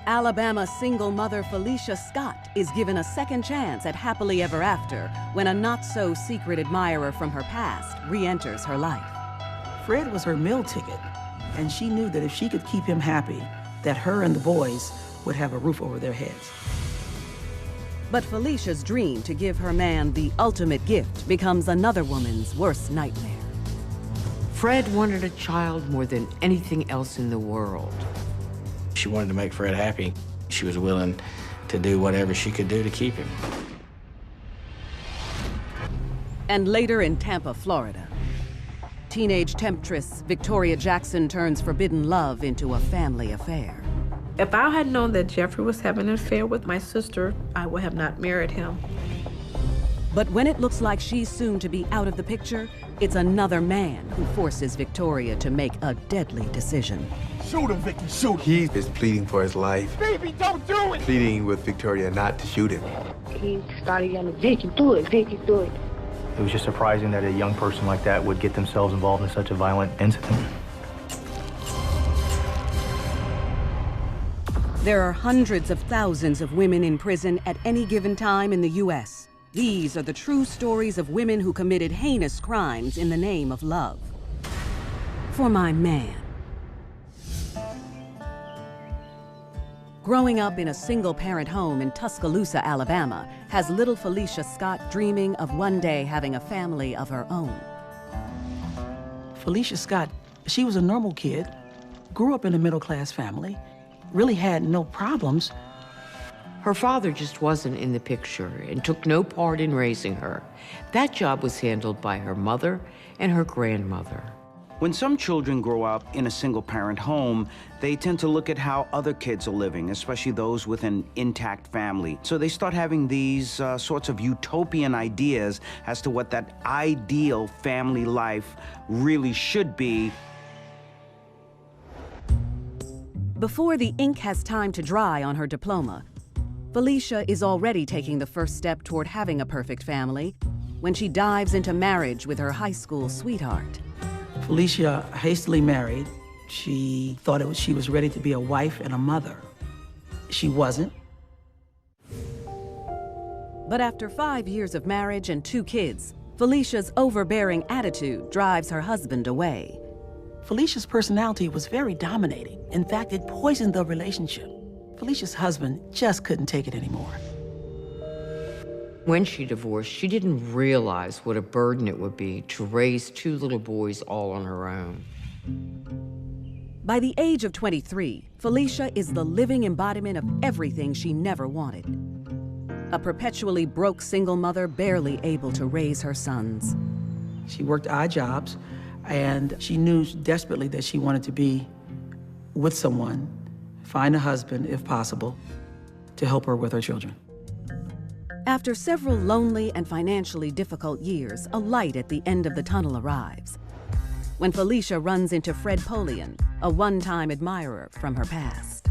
Alabama single mother Felicia Scott is given a second chance at happily ever after when a not-so-secret admirer from her past re-enters her life. Fred was her meal ticket, and she knew that if she could keep him happy, that her and the boys would have a roof over their heads. But Felicia's dream to give her man the ultimate gift becomes another woman's worst nightmare. Fred wanted a child more than anything else in the world. She wanted to make Fred happy. She was willing to do whatever she could do to keep him. And later in Tampa, Florida, teenage temptress Victoria Jackson turns forbidden love into a family affair. If I had known that Jeffrey was having an affair with my sister, I would have not married him. But when it looks like she's soon to be out of the picture, it's another man who forces Victoria to make a deadly decision. Shoot him, Vicky, shoot him. He is pleading for his life. Baby, don't do it! Pleading with Victoria not to shoot him. He started yelling, Vicky, do it, Vicky, do it. It was just surprising that a young person like that would get themselves involved in such a violent incident. There are hundreds of thousands of women in prison at any given time in the U.S. These are the true stories of women who committed heinous crimes in the name of love. For my man. Growing up in a single-parent home in Tuscaloosa, Alabama, has little Felicia Scott dreaming of one day having a family of her own. Felicia Scott, she was a normal kid, grew up in a middle-class family, really had no problems. Her father just wasn't in the picture and took no part in raising her. That job was handled by her mother and her grandmother. When some children grow up in a single-parent home, they tend to look at how other kids are living, especially those with an intact family. So they start having these sorts of utopian ideas as to what that ideal family life really should be. Before the ink has time to dry on her diploma, Felicia is already taking the first step toward having a perfect family when she dives into marriage with her high school sweetheart. Felicia hastily married. She thought she was ready to be a wife and a mother. She wasn't. But after 5 years of marriage and 2 kids, Felicia's overbearing attitude drives her husband away. Felicia's personality was very dominating. In fact, it poisoned the relationship. Felicia's husband just couldn't take it anymore. When she divorced, she didn't realize what a burden it would be to raise 2 little boys all on her own. By the age of 23, Felicia is the living embodiment of everything she never wanted. A perpetually broke single mother barely able to raise her sons. She worked odd jobs, and she knew desperately that she wanted to be with someone, find a husband, if possible, to help her with her children. After several lonely and financially difficult years, a light at the end of the tunnel arrives. When Felicia runs into Fred Polian, a one-time admirer from her past.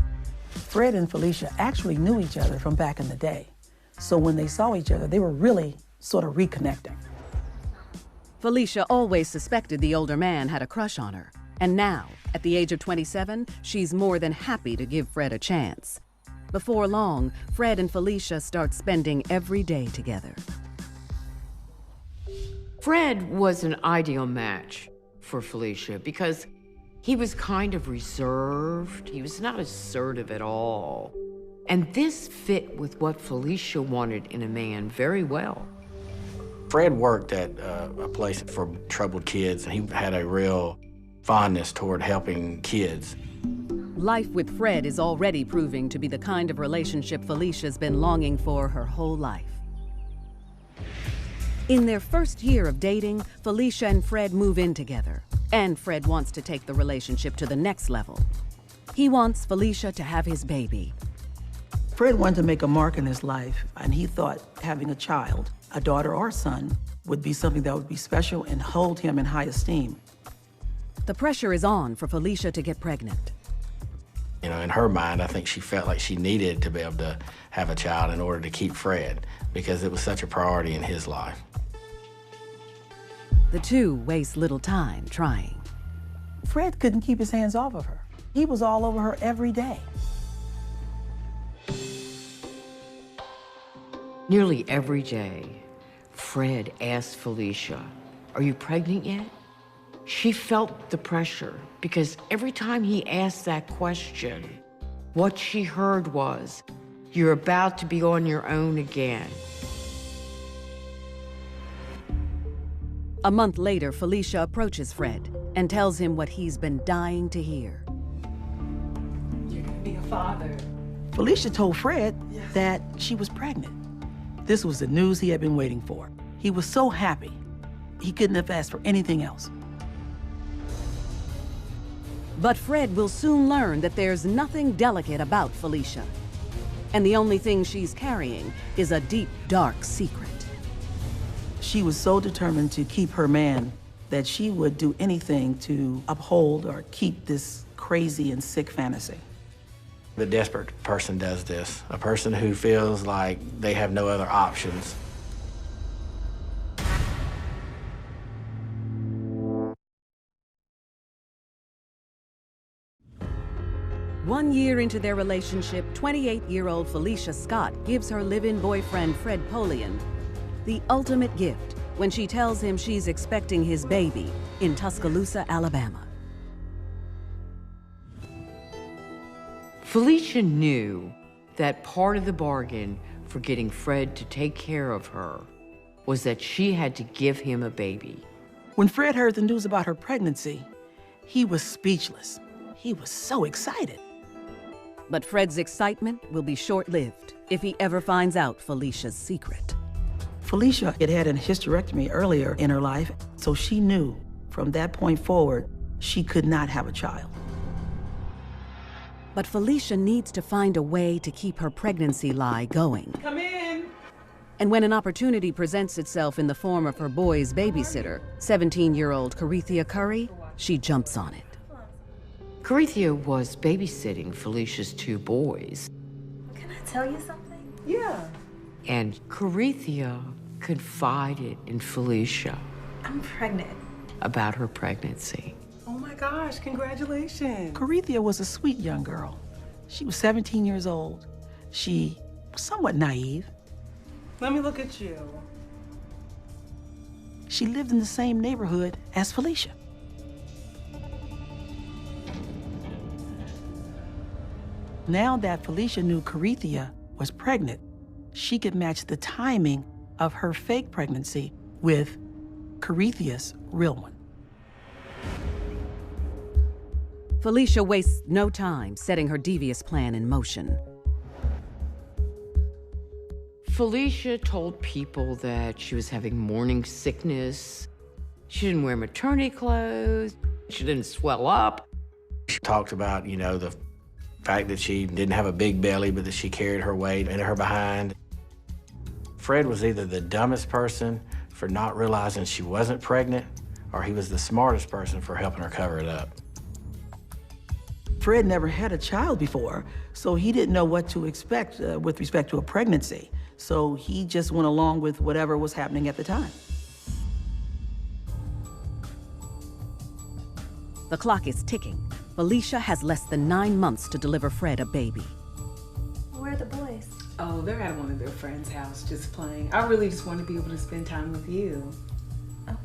Fred and Felicia actually knew each other from back in the day. So when they saw each other, they were really sort of reconnecting. Felicia always suspected the older man had a crush on her. And now, at the age of 27, she's more than happy to give Fred a chance. Before long, Fred and Felicia start spending every day together. Fred was an ideal match for Felicia because he was kind of reserved. He was not assertive at all. And this fit with what Felicia wanted in a man very well. Fred worked at a place for troubled kids, and he had a real fondness toward helping kids. Life with Fred is already proving to be the kind of relationship Felicia's been longing for her whole life. In their first year of dating, Felicia and Fred move in together, and Fred wants to take the relationship to the next level. He wants Felicia to have his baby. Fred wanted to make a mark in his life, and he thought having a child, a daughter or son, would be something that would be special and hold him in high esteem. The pressure is on for Felicia to get pregnant. You know, in her mind, I think she felt like she needed to be able to have a child in order to keep Fred, because it was such a priority in his life. The two waste little time trying. Fred couldn't keep his hands off of her. He was all over her every day. Nearly every day, Fred asked Felicia, "Are you pregnant yet?" She felt the pressure because every time he asked that question, what she heard was, "You're about to be on your own again." A month later, Felicia approaches Fred and tells him what he's been dying to hear. You're gonna be a father. Felicia told Fred that she was pregnant. This was the news he had been waiting for. He was so happy. He couldn't have asked for anything else. But Fred will soon learn that there's nothing delicate about Felicia. And the only thing she's carrying is a deep, dark secret. She was so determined to keep her man that she would do anything to uphold or keep this crazy and sick fantasy. The desperate person does this, a person who feels like they have no other options. One year into their relationship, 28-year-old Felicia Scott gives her live-in boyfriend, Fred Polian, the ultimate gift when she tells him she's expecting his baby in Tuscaloosa, Alabama. Felicia knew that part of the bargain for getting Fred to take care of her was that she had to give him a baby. When Fred heard the news about her pregnancy, he was speechless. He was so excited. But Fred's excitement will be short-lived if he ever finds out Felicia's secret. Felicia had had a hysterectomy earlier in her life, so she knew from that point forward, she could not have a child. But Felicia needs to find a way to keep her pregnancy lie going. Come in. And when an opportunity presents itself in the form of her boy's babysitter, 17-year-old Carithia Curry, she jumps on it. Carithia was babysitting Felicia's two boys. Can I tell you something? Yeah. And Carithia confided in Felicia. I'm pregnant. About her pregnancy. Oh my gosh, congratulations. Carithia was a sweet young girl. She was 17 years old. She was somewhat naive. Let me look at you. She lived in the same neighborhood as Felicia. Now that Felicia knew Carithia was pregnant, she could match the timing of her fake pregnancy with Carithia's real one. Felicia wastes no time setting her devious plan in motion. Felicia told people that she was having morning sickness. She didn't wear maternity clothes. She didn't swell up. She talked about, the fact that she didn't have a big belly, but that she carried her weight in her behind. Fred was either the dumbest person for not realizing she wasn't pregnant, or he was the smartest person for helping her cover it up. Fred never had a child before, so he didn't know what to expect with respect to a pregnancy. So he just went along with whatever was happening at the time. The clock is ticking. Felicia has less than 9 months to deliver Fred a baby. Where are the boys? Oh, they're at one of their friends' house just playing. I really just want to be able to spend time with you.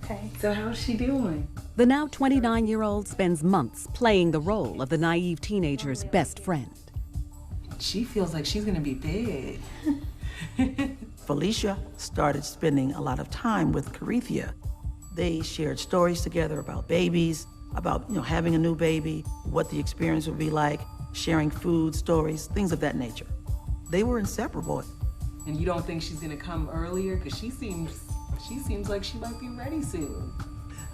Okay. So how's she doing? The now 29-year-old spends months playing the role of the naive teenager's best friend. She feels like she's gonna be big. Felicia started spending a lot of time with Carithia. They shared stories together about babies, about having a new baby, what the experience would be like, sharing food stories, things of that nature. They were inseparable. And you don't think she's gonna come earlier? Because she seems like she might be ready soon.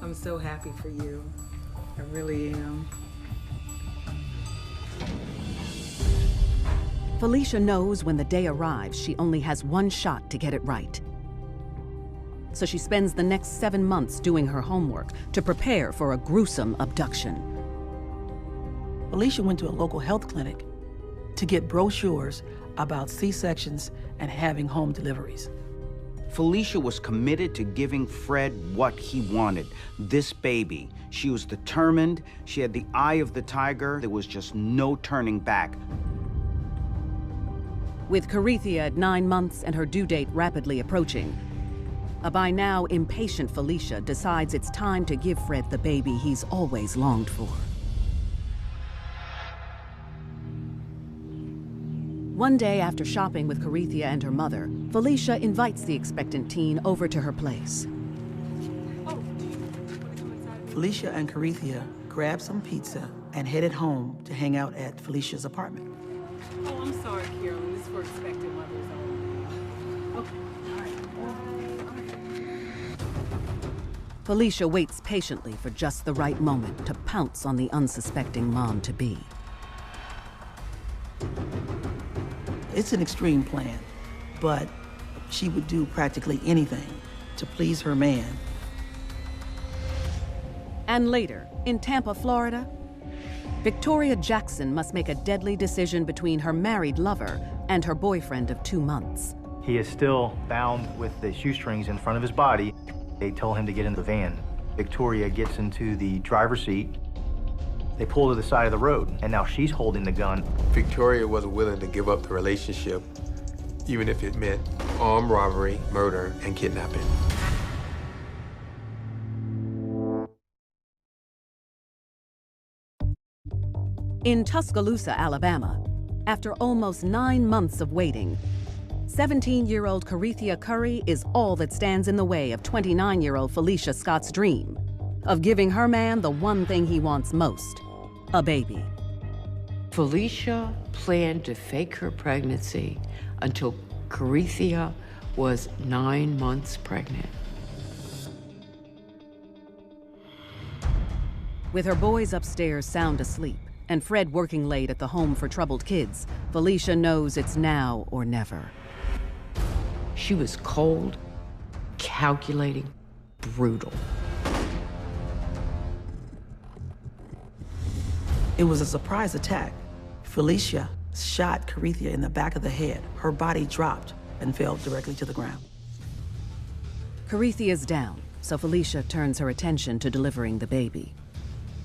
I'm so happy for you. I really am. Felicia knows when the day arrives, she only has one shot to get it right. So she spends the next 7 months doing her homework to prepare for a gruesome abduction. Felicia went to a local health clinic to get brochures about C-sections and having home deliveries. Felicia was committed to giving Fred what he wanted, this baby. She was determined. She had the eye of the tiger. There was just no turning back. With Carithia at 9 months and her due date rapidly approaching, a by now impatient Felicia decides it's time to give Fred the baby he's always longed for. One day after shopping with Carithia and her mother, Felicia invites the expectant teen over to her place. Felicia and Carithia grabbed some pizza and headed home to hang out at Felicia's apartment. Oh, I'm sorry, Carolyn. This is for expected mothers only. Okay, all right. Felicia waits patiently for just the right moment to pounce on the unsuspecting mom-to-be. It's an extreme plan, but she would do practically anything to please her man. And later, in Tampa, Florida, Victoria Jackson must make a deadly decision between her married lover and her boyfriend of 2 months. He is still bound with the shoestrings in front of his body. They tell him to get in the van. Victoria gets into the driver's seat. They pull to the side of the road, and now she's holding the gun. Victoria wasn't willing to give up the relationship, even if it meant armed robbery, murder, and kidnapping. In Tuscaloosa, Alabama, after almost 9 months of waiting, 17-year-old Carithia Curry is all that stands in the way of 29-year-old Felicia Scott's dream of giving her man the one thing he wants most, a baby. Felicia planned to fake her pregnancy until Carithia was 9 months pregnant. With her boys upstairs sound asleep and Fred working late at the home for troubled kids, Felicia knows it's now or never. She was cold, calculating, brutal. It was a surprise attack. Felicia shot Carithia in the back of the head. Her body dropped and fell directly to the ground. Carithia's down, so Felicia turns her attention to delivering the baby.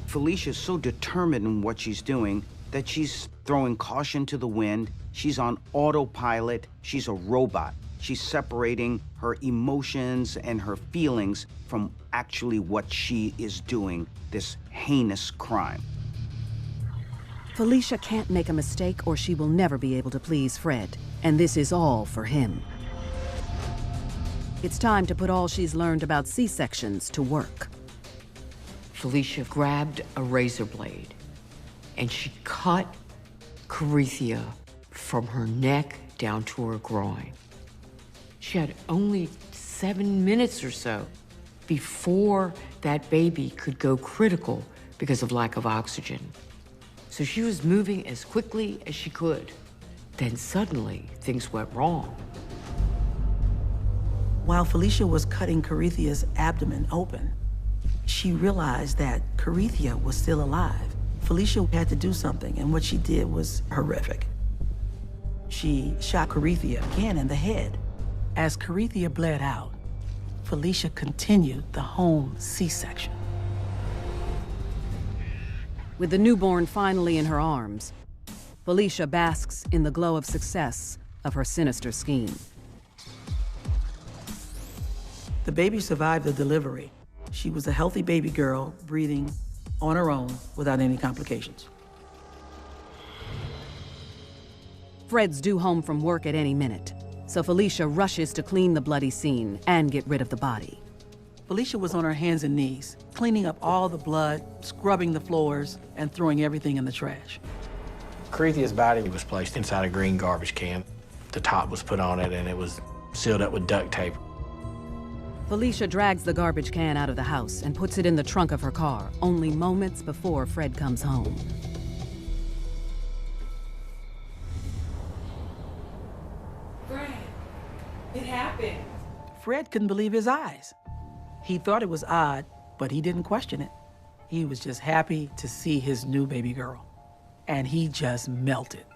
Felicia's so determined in what she's doing that she's throwing caution to the wind. She's on autopilot. She's a robot. She's separating her emotions and her feelings from actually what she is doing, this heinous crime. Felicia can't make a mistake or she will never be able to please Fred, and this is all for him. It's time to put all she's learned about C-sections to work. Felicia grabbed a razor blade and she cut Carithia from her neck down to her groin. She had only 7 minutes or so before that baby could go critical because of lack of oxygen. So she was moving as quickly as she could. Then suddenly, things went wrong. While Felicia was cutting Carithia's abdomen open, she realized that Carithia was still alive. Felicia had to do something, and what she did was horrific. She shot Carithia again in the head. As Carithia bled out, Felicia continued the home C-section. With the newborn finally in her arms, Felicia basks in the glow of success of her sinister scheme. The baby survived the delivery. She was a healthy baby girl, breathing on her own without any complications. Fred's due home from work at any minute, so Felicia rushes to clean the bloody scene and get rid of the body. Felicia was on her hands and knees, cleaning up all the blood, scrubbing the floors, and throwing everything in the trash. Carithia's body was placed inside a green garbage can. The top was put on it, and it was sealed up with duct tape. Felicia drags the garbage can out of the house and puts it in the trunk of her car, only moments before Fred comes home. Fred, it happened. Fred couldn't believe his eyes. He thought it was odd, but he didn't question it. He was just happy to see his new baby girl, and he just melted.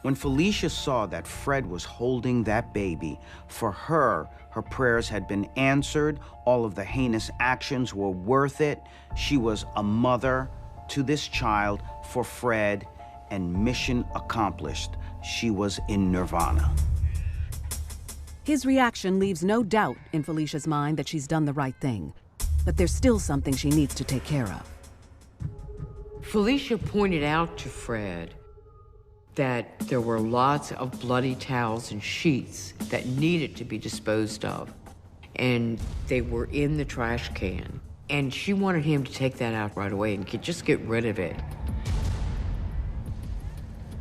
When Felicia saw that Fred was holding that baby, for her, her prayers had been answered, all of the heinous actions were worth it. She was a mother to this child for Fred, and mission accomplished. She was in nirvana. His reaction leaves no doubt in Felicia's mind that she's done the right thing. But there's still something she needs to take care of. Felicia pointed out to Fred that there were lots of bloody towels and sheets that needed to be disposed of. And they were in the trash can. And she wanted him to take that out right away and just get rid of it.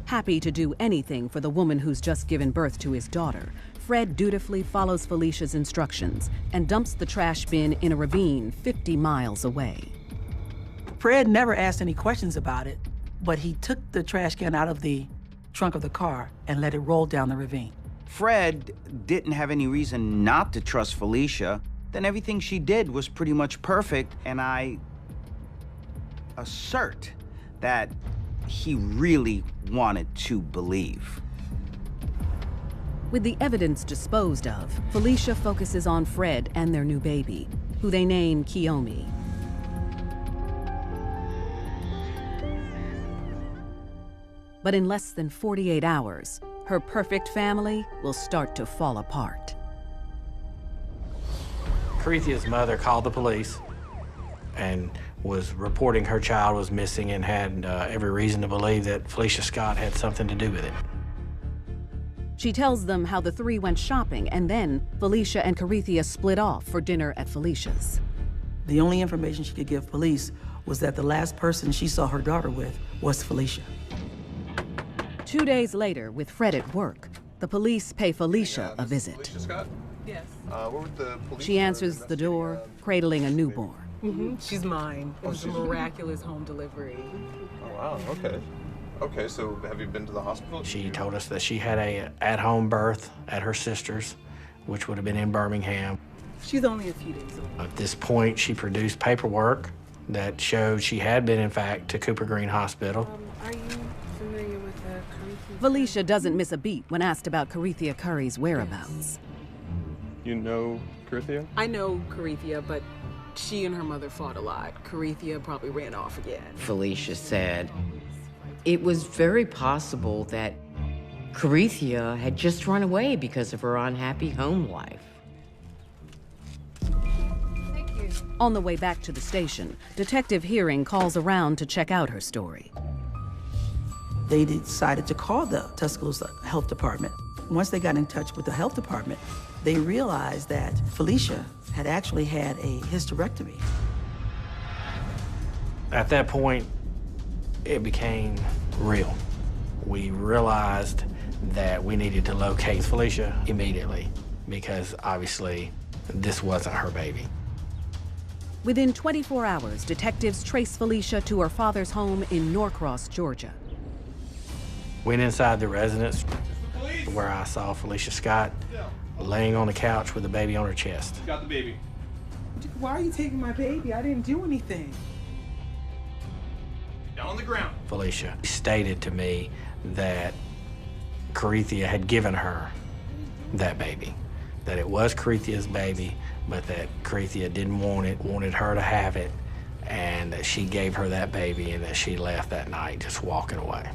Happy to do anything for the woman who's just given birth to his daughter, Fred dutifully follows Felicia's instructions and dumps the trash bin in a ravine 50 miles away. Fred never asked any questions about it, but he took the trash can out of the trunk of the car and let it roll down the ravine. Fred didn't have any reason not to trust Felicia. Then everything she did was pretty much perfect, and I assert that he really wanted to believe. With the evidence disposed of, Felicia focuses on Fred and their new baby, who they name Kiyomi. But in less than 48 hours, her perfect family will start to fall apart. Carithia's mother called the police and was reporting her child was missing and had every reason to believe that Felicia Scott had something to do with it. She tells them how the three went shopping, and then Felicia and Carithia split off for dinner at Felicia's. The only information she could give police was that the last person she saw her daughter with was Felicia. 2 days later, with Fred at work, the police pay Felicia a visit. Felicia Scott? Yes. Where would the police She answers the door, cradling a newborn. Mm-hmm. She's mine. It was a miraculous home delivery. Oh, wow, okay. Okay, so have you been to the hospital? She told us that she had a at-home birth at her sister's, which would have been in Birmingham. She's only a few days old. At this point, she produced paperwork that showed she had been, in fact, to Cooper Green Hospital. Are you familiar with the Carithia? Felicia doesn't miss a beat when asked about Carithia Curry's whereabouts. You know Carithia? I know Carithia, but she and her mother fought a lot. Carithia probably ran off again. Felicia said it was very possible that Carithia had just run away because of her unhappy home life. Thank you. On the way back to the station, Detective Hearing calls around to check out her story. They decided to call the Tuscaloosa Health Department. Once they got in touch with the health department, they realized that Felicia had actually had a hysterectomy. At that point, it became real. We realized that we needed to locate Felicia immediately because obviously this wasn't her baby. Within 24 hours, detectives trace Felicia to her father's home in Norcross, Georgia. Went inside the residence where I saw Felicia Scott laying on the couch with the baby on her chest. Got the baby. Why are you taking my baby? I didn't do anything. Down on the ground. Felicia stated to me that Carithia had given her that baby, that it was Carithia's baby, but that Carithia didn't want it, wanted her to have it, and that she gave her that baby and that she left that night just walking away.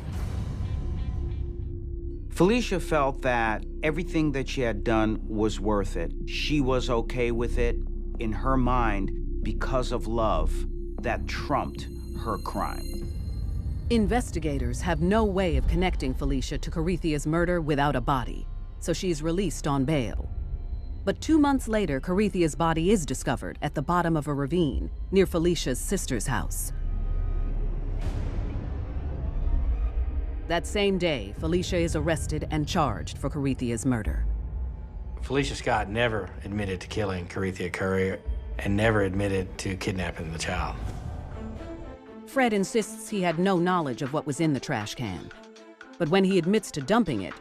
Felicia felt that everything that she had done was worth it. She was okay with it. In her mind, because of love, that trumped her crime. Investigators have no way of connecting Felicia to Carithia's murder without a body, so she's released on bail. But 2 months later, Carithia's body is discovered at the bottom of a ravine near Felicia's sister's house. That same day, Felicia is arrested and charged for Carithia's murder. Felicia Scott never admitted to killing Carithia Curry and never admitted to kidnapping the child. Fred insists he had no knowledge of what was in the trash can. But when he admits to dumping it,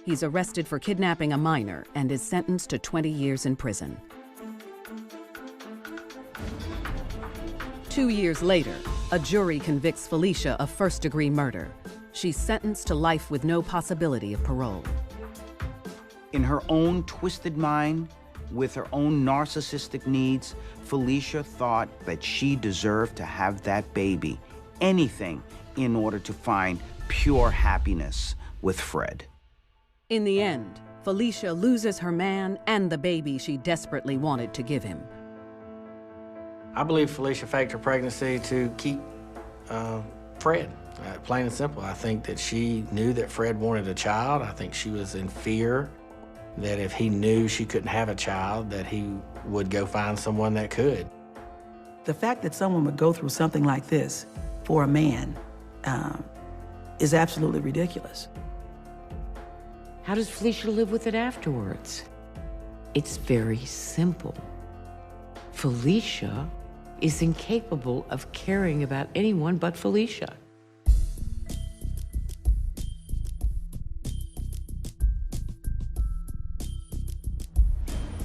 he's arrested for kidnapping a minor and is sentenced to 20 years in prison. 2 years later, a jury convicts Felicia of first-degree murder. She's sentenced to life with no possibility of parole. In her own twisted mind, with her own narcissistic needs, Felicia thought that she deserved to have that baby, anything in order to find pure happiness with Fred. In the end, Felicia loses her man and the baby she desperately wanted to give him. I believe Felicia faked her pregnancy to keep Fred, plain and simple. I think that she knew that Fred wanted a child. I think she was in fear that if he knew she couldn't have a child, that he would go find someone that could. The fact that someone would go through something like this for a man is absolutely ridiculous. How does Felicia live with it afterwards? It's very simple. Felicia is incapable of caring about anyone but Felicia.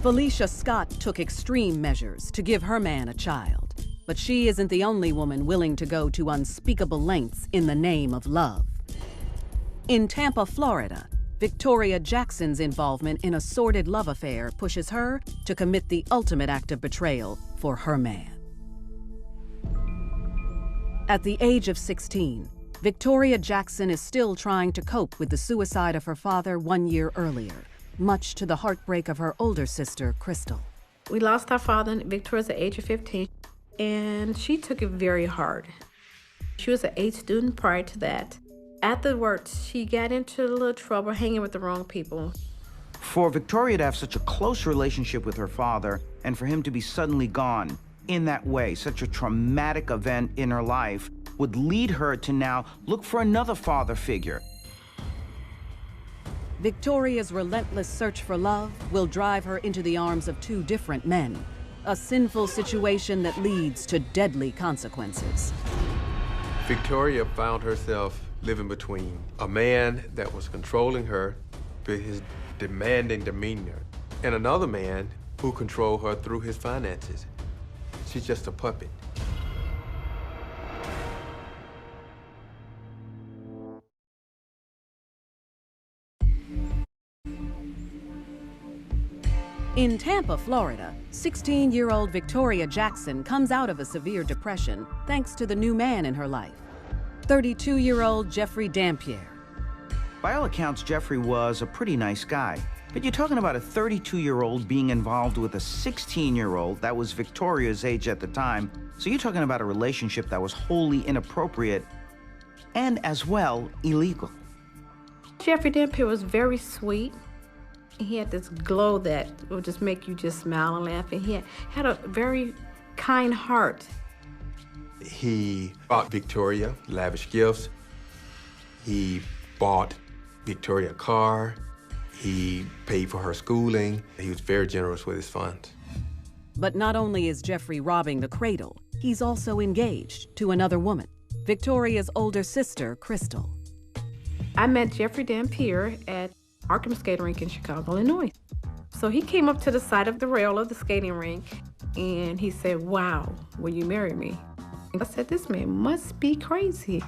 Felicia Scott took extreme measures to give her man a child, but she isn't the only woman willing to go to unspeakable lengths in the name of love. In Tampa, Florida, Victoria Jackson's involvement in a sordid love affair pushes her to commit the ultimate act of betrayal for her man. At the age of 16, Victoria Jackson is still trying to cope with the suicide of her father 1 year earlier, much to the heartbreak of her older sister, Crystal. We lost our father in Victoria's at the age of 15, and she took it very hard. She was an A student prior to that. Afterwards, she got into a little trouble hanging with the wrong people. For Victoria to have such a close relationship with her father and for him to be suddenly gone in that way, such a traumatic event in her life, would lead her to now look for another father figure. Victoria's relentless search for love will drive her into the arms of two different men, a sinful situation that leads to deadly consequences. Victoria found herself living between a man that was controlling her with his demanding demeanor and another man who controlled her through his finances. She's just a puppet. In Tampa, Florida, 16-year-old Victoria Jackson comes out of a severe depression thanks to the new man in her life, 32-year-old Jeffrey Dampier. By all accounts, Jeffrey was a pretty nice guy. But you're talking about a 32-year-old being involved with a 16-year-old that was Victoria's age at the time. So you're talking about a relationship that was wholly inappropriate and, as well, illegal. Jeffrey Dampier was very sweet. He had this glow that would just make you just smile and laugh. And he had a very kind heart. He bought Victoria lavish gifts. He bought Victoria a car. He paid for her schooling. He was very generous with his funds. But not only is Jeffrey robbing the cradle, he's also engaged to another woman, Victoria's older sister, Crystal. I met Jeffrey Dampier at Arkham Skating Rink in Chicago, Illinois. So he came up to the side of the rail of the skating rink and he said, "Wow, will you marry me?" I said, "This man must be crazy."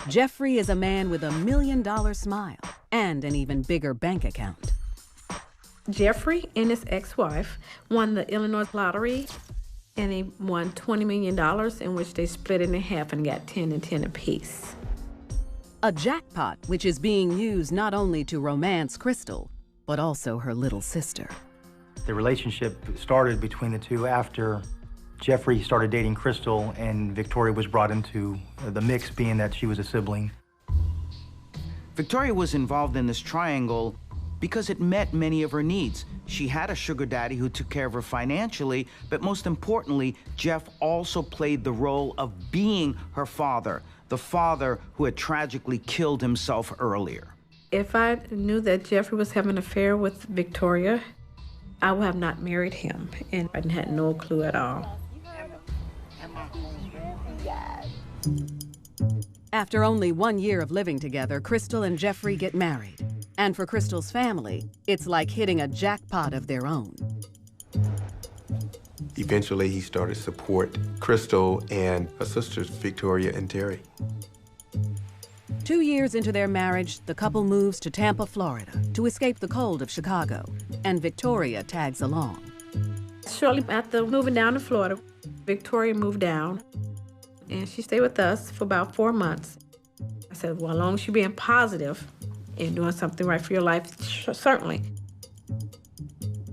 Jeffrey is a man with $1 million smile and an even bigger bank account. Jeffrey and his ex-wife won the Illinois lottery, and they won $20 million, in which they split it in half and got 10 and 10 apiece. A jackpot which is being used not only to romance Crystal, but also her little sister. The relationship started between the two after Jeffrey started dating Crystal and Victoria was brought into the mix, being that she was a sibling. Victoria was involved in this triangle because it met many of her needs. She had a sugar daddy who took care of her financially, but most importantly, Jeff also played the role of being her father, the father who had tragically killed himself earlier. If I knew that Jeffrey was having an affair with Victoria, I would have not married him, and I had no clue at all. After only 1 year of living together, Crystal and Jeffrey get married. And for Crystal's family, it's like hitting a jackpot of their own. Eventually, he started to support Crystal and her sisters, Victoria and Terry. 2 years into their marriage, the couple moves to Tampa, Florida, to escape the cold of Chicago, and Victoria tags along. Shortly after moving down to Florida, Victoria moved down, and she stayed with us for about 4 months. said, well, as long as you're being positive and doing something right for your life, certainly.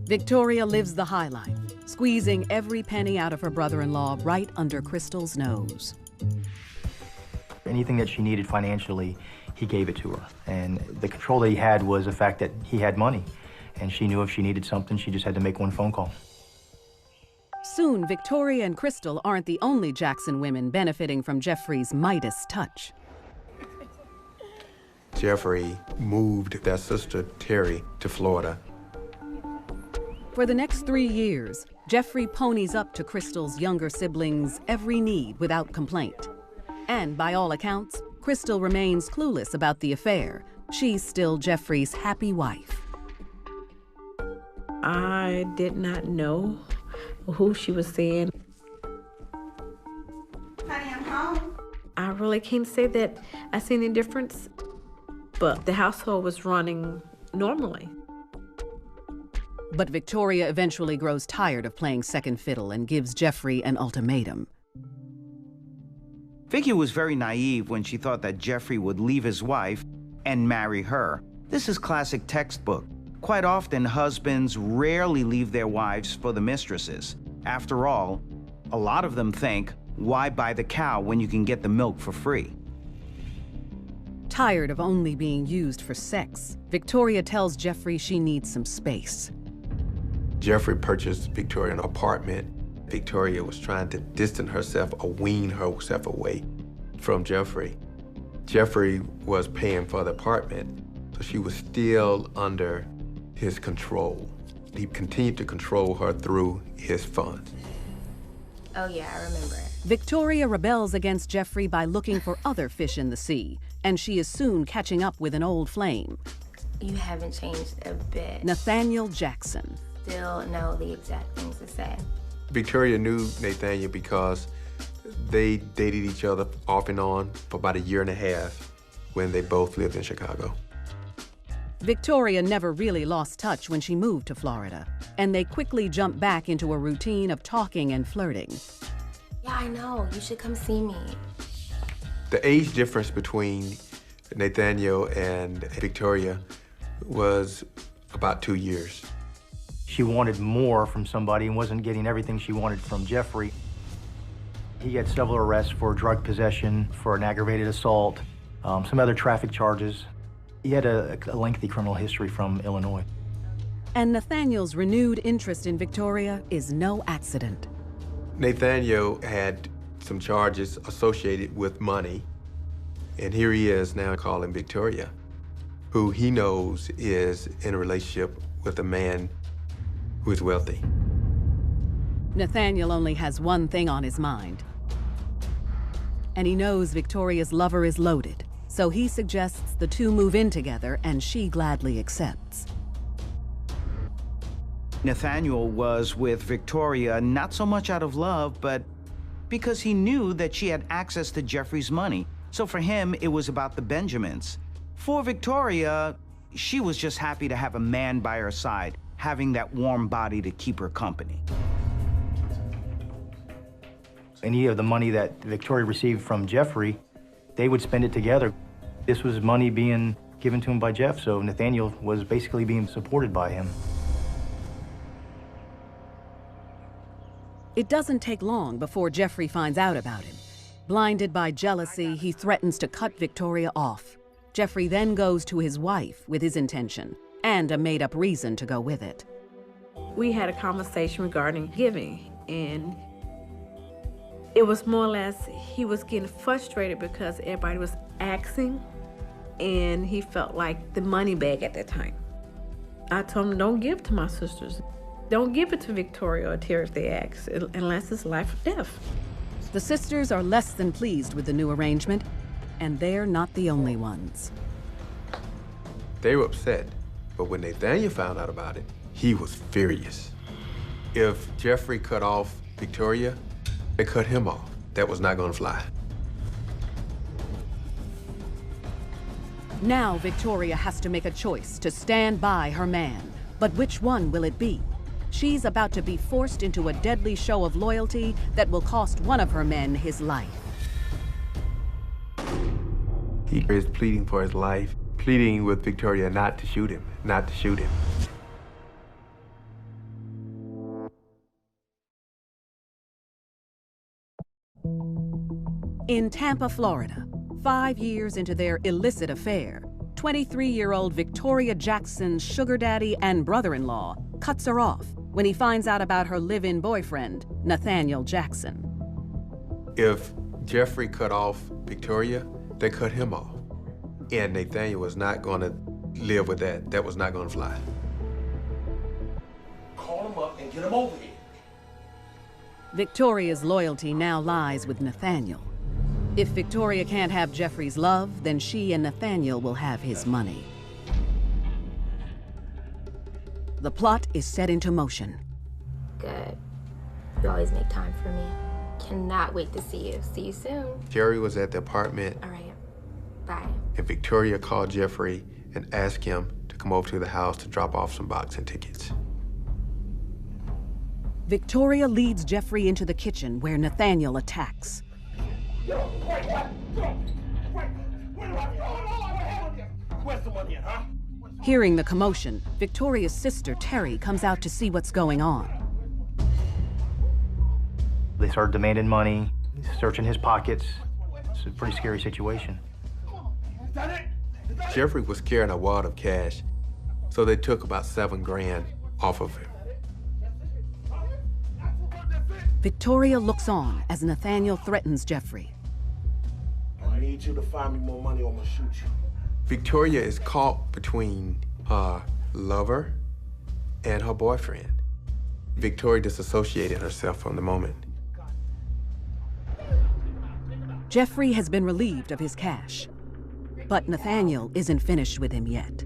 Victoria lives the high life, squeezing every penny out of her brother-in-law right under Crystal's nose. Anything that she needed financially, he gave it to her. And the control that he had was the fact that he had money. And she knew if she needed something, she just had to make one phone call. Soon, Victoria and Crystal aren't the only Jackson women benefiting from Jeffrey's Midas touch. Jeffrey moved their sister, Terry, to Florida. For the next 3 years, Jeffrey ponies up to Crystal's younger siblings' every need without complaint. And by all accounts, Crystal remains clueless about the affair. She's still Jeffrey's happy wife. I did not know who she was seeing. Honey, I'm home. I really can't say that I see any difference, but the household was running normally. But Victoria eventually grows tired of playing second fiddle and gives Jeffrey an ultimatum. Vicky was very naive when she thought that Jeffrey would leave his wife and marry her. This is classic textbook. Quite often, husbands rarely leave their wives for the mistresses. After all, a lot of them think, why buy the cow when you can get the milk for free? Tired of only being used for sex, Victoria tells Jeffrey she needs some space. Jeffrey purchased Victoria an apartment. Victoria was trying to distance herself or wean herself away from Jeffrey. Jeffrey was paying for the apartment, so she was still under his control. He continued to control her through his funds. Oh yeah, I remember. Victoria rebels against Jeffrey by looking for other fish in the sea, and she is soon catching up with an old flame. You haven't changed a bit. Nathaniel Jackson. Still know the exact things to say. Victoria knew Nathaniel because they dated each other off and on for about 1.5 years when they both lived in Chicago. Victoria never really lost touch when she moved to Florida, and they quickly jumped back into a routine of talking and flirting. Yeah, I know. You should come see me. The age difference between Nathaniel and Victoria was about 2 years. She wanted more from somebody and wasn't getting everything she wanted from Jeffrey. He had several arrests for drug possession, for an aggravated assault, some other traffic charges. He had a lengthy criminal history from Illinois. And Nathaniel's renewed interest in Victoria is no accident. Nathaniel had some charges associated with money, and here he is now calling Victoria, who he knows is in a relationship with a man who is wealthy. Nathaniel only has one thing on his mind, and he knows Victoria's lover is loaded, so he suggests the two move in together, and she gladly accepts. Nathaniel was with Victoria not so much out of love, but because he knew that she had access to Jeffrey's money. So for him, it was about the Benjamins. For Victoria, she was just happy to have a man by her side, having that warm body to keep her company. Any of the money that Victoria received from Jeffrey, they would spend it together. This was money being given to him by Jeff, so Nathaniel was basically being supported by him. It doesn't take long before Jeffrey finds out about him. Blinded by jealousy, he threatens to cut Victoria off. Jeffrey then goes to his wife with his intention and a made-up reason to go with it. We had a conversation regarding giving, and it was more or less he was getting frustrated because everybody was asking, and he felt like the money bag at that time. I told him, don't give to my sisters. Don't give it to Victoria or Terry if they ask, unless it's life or death. The sisters are less than pleased with the new arrangement, and they're not the only ones. They were upset, but when Nathaniel found out about it, he was furious. If Jeffrey cut off Victoria, they cut him off. That was not gonna fly. Now Victoria has to make a choice to stand by her man, but which one will it be? She's about to be forced into a deadly show of loyalty that will cost one of her men his life. He is pleading for his life, pleading with Victoria not to shoot him, not to shoot him. In Tampa, Florida, 5 years into their illicit affair, 23-year-old Victoria Jackson's sugar daddy and brother-in-law cuts her off when he finds out about her live-in boyfriend, Nathaniel Jackson. If Jeffrey cut off Victoria, they cut him off. And Nathaniel was not going to live with that. That was not going to fly. Call him up and get him over here. Victoria's loyalty now lies with Nathaniel. If Victoria can't have Jeffrey's love, then she and Nathaniel will have his money. The plot is set into motion. Good. You always make time for me. Cannot wait to see you. See you soon. Jerry was at the apartment. All right. Bye. And Victoria called Jeffrey and asked him to come over to the house to drop off some boxing tickets. Victoria leads Jeffrey into the kitchen where Nathaniel attacks. Yo, wait, what? Where's the money, huh? Hearing the commotion, Victoria's sister, Terry, comes out to see what's going on. They started demanding money, searching his pockets. It's a pretty scary situation. Jeffrey was carrying a wad of cash, so they took about $7 grand off of him. Victoria looks on as Nathaniel threatens Jeffrey. I need you to find me more money or I'm gonna shoot you. Victoria is caught between her lover and her boyfriend. Victoria disassociated herself from the moment. Jeffrey has been relieved of his cash, but Nathaniel isn't finished with him yet.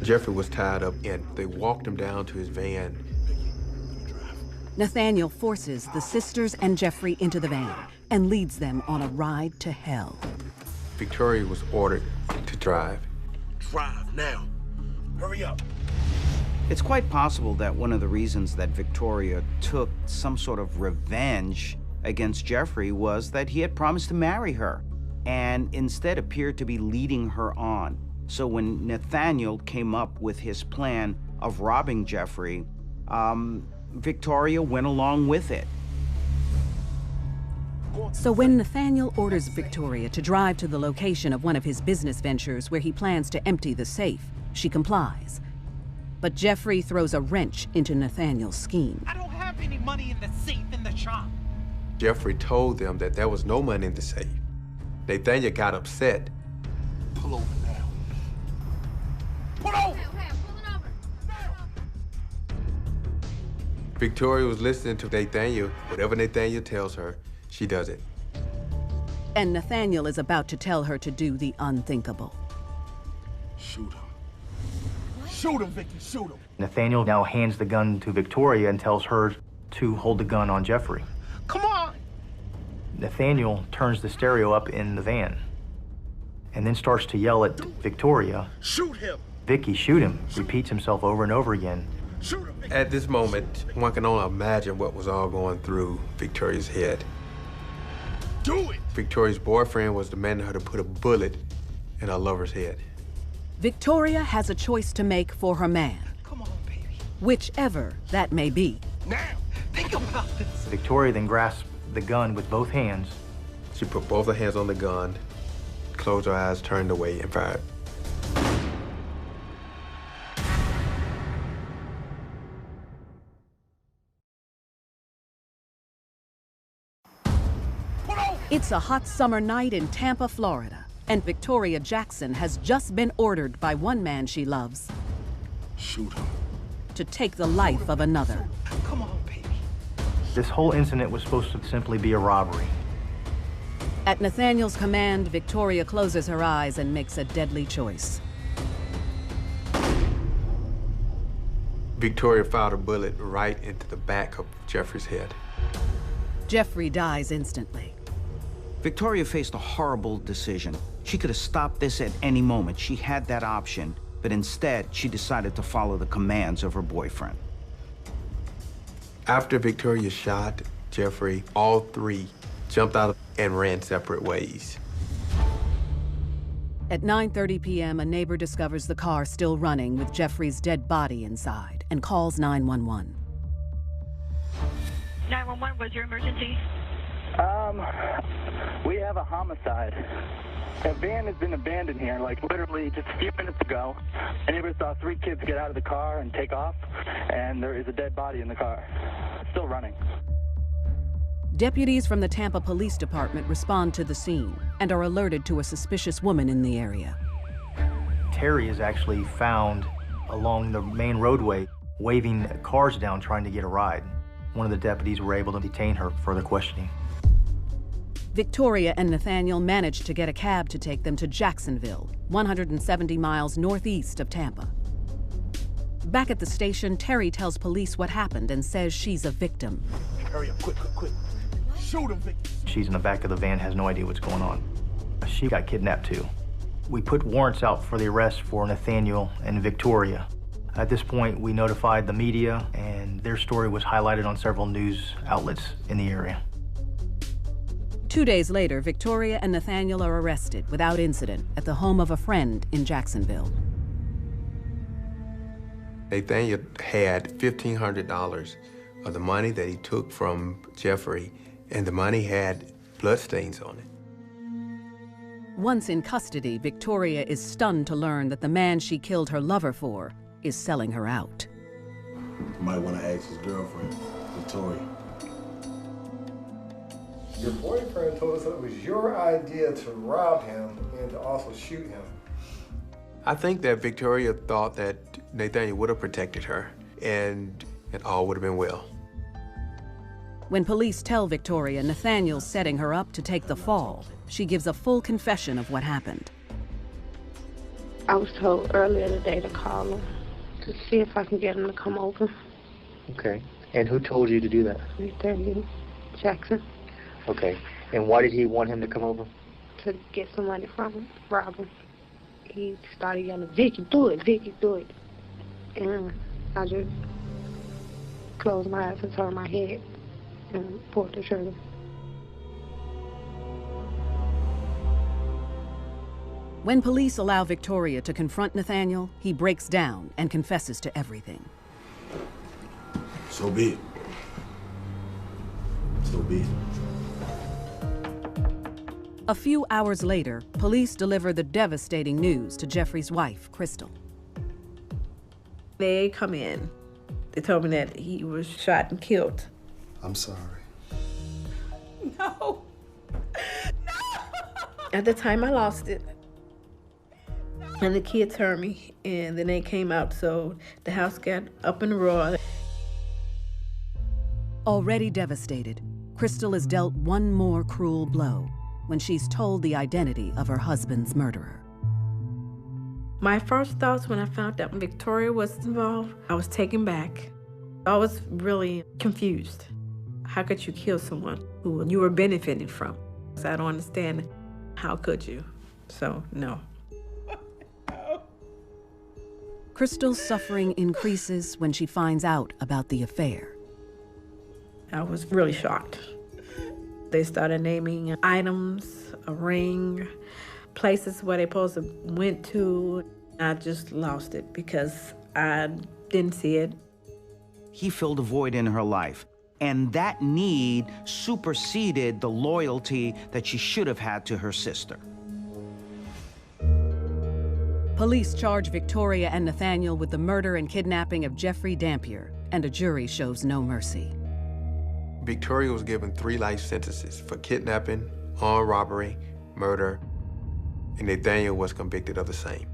Jeffrey was tied up and they walked him down to his van. Nathaniel forces the sisters and Jeffrey into the van and leads them on a ride to hell. Victoria was ordered to drive. Drive now. Hurry up. It's quite possible that one of the reasons that Victoria took some sort of revenge against Jeffrey was that he had promised to marry her and instead appeared to be leading her on. So when Nathaniel came up with his plan of robbing Jeffrey, Victoria went along with it. So when Nathaniel orders Victoria to drive to the location of one of his business ventures where he plans to empty the safe, she complies. But Jeffrey throws a wrench into Nathaniel's scheme. I don't have any money in the safe in the shop. Jeffrey told them that there was no money in the safe. Nathaniel got upset. Pull over now. Pull over! Victoria was listening to Nathaniel. Whatever Nathaniel tells her, she does it. And Nathaniel is about to tell her to do the unthinkable. Shoot him. Shoot him, Vicky, shoot him. Nathaniel now hands the gun to Victoria and tells her to hold the gun on Jeffrey. Come on! Nathaniel turns the stereo up in the van and then starts to yell at Victoria. Shoot him! Vicky, shoot him, repeats himself over and over again. Shoot him! At this moment, one can only imagine what was all going through Victoria's head. Do it! Victoria's boyfriend was demanding her to put a bullet in her lover's head. Victoria has a choice to make for her man. Come on, baby. Whichever that may be. Now! Think about this. Victoria then grasps the gun with both hands. She put both her hands on the gun, closed her eyes, turned away, and fired. It's a hot summer night in Tampa, Florida, and Victoria Jackson has just been ordered by one man she loves Shoot him. to take the life of another. Come on, baby. This whole incident was supposed to simply be a robbery. At Nathaniel's command, Victoria closes her eyes and makes a deadly choice. Victoria fired a bullet right into the back of Jeffrey's head. Jeffrey dies instantly. Victoria faced a horrible decision. She could have stopped this at any moment. She had that option, but instead, she decided to follow the commands of her boyfriend. After Victoria shot Jeffrey, all three jumped out and ran separate ways. At 9:30 p.m., a neighbor discovers the car still running with Jeffrey's dead body inside and calls 911. 911, what's your emergency? We have a homicide. A van has been abandoned here, like literally just a few minutes ago. A neighbor saw 3 kids get out of the car and take off, and there is a dead body in the car. It's still running. Deputies from the Tampa Police Department respond to the scene and are alerted to a suspicious woman in the area. Terry is actually found along the main roadway, waving cars down, trying to get a ride. One of the deputies were able to detain her for further questioning. Victoria and Nathaniel managed to get a cab to take them to Jacksonville, 170 miles northeast of Tampa. Back at the station, Terry tells police what happened and says she's a victim. Hurry up, quick, quick, quick. Shoot him, Vic. She's in the back of the van, has no idea what's going on. She got kidnapped too. We put warrants out for the arrest for Nathaniel and Victoria. At this point, we notified the media, and their story was highlighted on several news outlets in the area. 2 days later, Victoria and Nathaniel are arrested without incident at the home of a friend in Jacksonville. Nathaniel had $1,500 of the money that he took from Jeffrey, and the money had bloodstains on it. Once in custody, Victoria is stunned to learn that the man she killed her lover for is selling her out. You might want to ask his girlfriend, Victoria. Your boyfriend told us that it was your idea to rob him and to also shoot him. I think that Victoria thought that Nathaniel would have protected her, and it all would have been well. When police tell Victoria Nathaniel's setting her up to take the fall, she gives a full confession of what happened. I was told earlier today to call him to see if I can get him to come over. Okay. And who told you to do that? Nathaniel Jackson. Okay. And why did he want him to come over? To get some money from him, rob him. He started yelling, Vicky, do it, Vicky, do it. And I just closed my eyes and turned my head and pulled the trigger. When police allow Victoria to confront Nathaniel, he breaks down and confesses to everything. So be it. So be it. A few hours later, police deliver the devastating news to Jeffrey's wife, Crystal. They come in. They told me that he was shot and killed. I'm sorry. No. At the time, I lost it. And the kids heard me, and then they came out, so the house got up in a roar. Already devastated, Crystal is dealt one more cruel blow when she's told the identity of her husband's murderer. My first thoughts when I found out Victoria was involved, I was taken back. I was really confused. How could you kill someone who you were benefiting from? So I don't understand. How could you? So, no. Crystal's suffering increases when she finds out about the affair. I was really shocked. They started naming items, a ring, places where they supposed to went to. I just lost it because I didn't see it. He filled a void in her life, and that need superseded the loyalty that she should have had to her sister. Police charge Victoria and Nathaniel with the murder and kidnapping of Jeffrey Dampier, and a jury shows no mercy. Victoria was given 3 life sentences for kidnapping, armed robbery, murder, and Nathaniel was convicted of the same.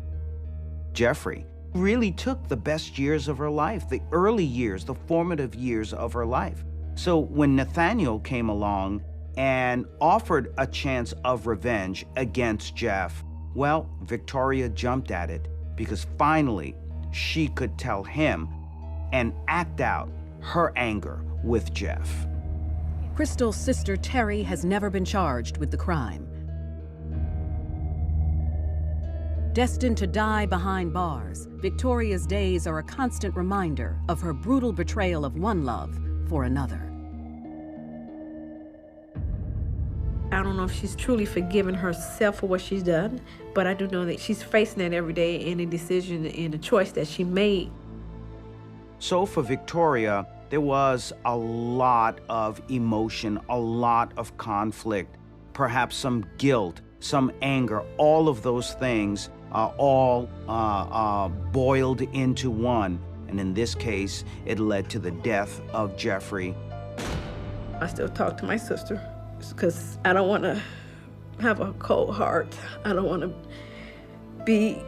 Jeffrey really took the best years of her life, the early years, the formative years of her life. So when Nathaniel came along and offered a chance of revenge against Jeff, well, Victoria jumped at it because finally she could tell him and act out her anger with Jeff. Crystal's sister Terry has never been charged with the crime. Destined to die behind bars, Victoria's days are a constant reminder of her brutal betrayal of one love for another. I I don't know if she's truly forgiven herself for what she's done, but I do know that she's facing that every day in a decision and a choice that she made. So for Victoria, there was a lot of emotion, a lot of conflict, perhaps some guilt, some anger. All of those things are all boiled into one. And in this case, it led to the death of Jeffrey. I still talk to my sister because I don't want to have a cold heart. I don't want to be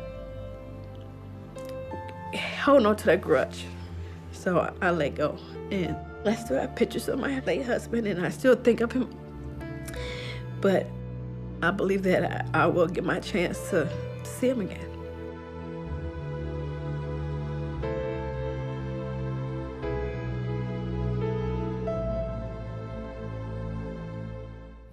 holding on to that grudge. So I let go. And I still have pictures of my late husband, and I still think of him. But I believe that I will get my chance to see him again.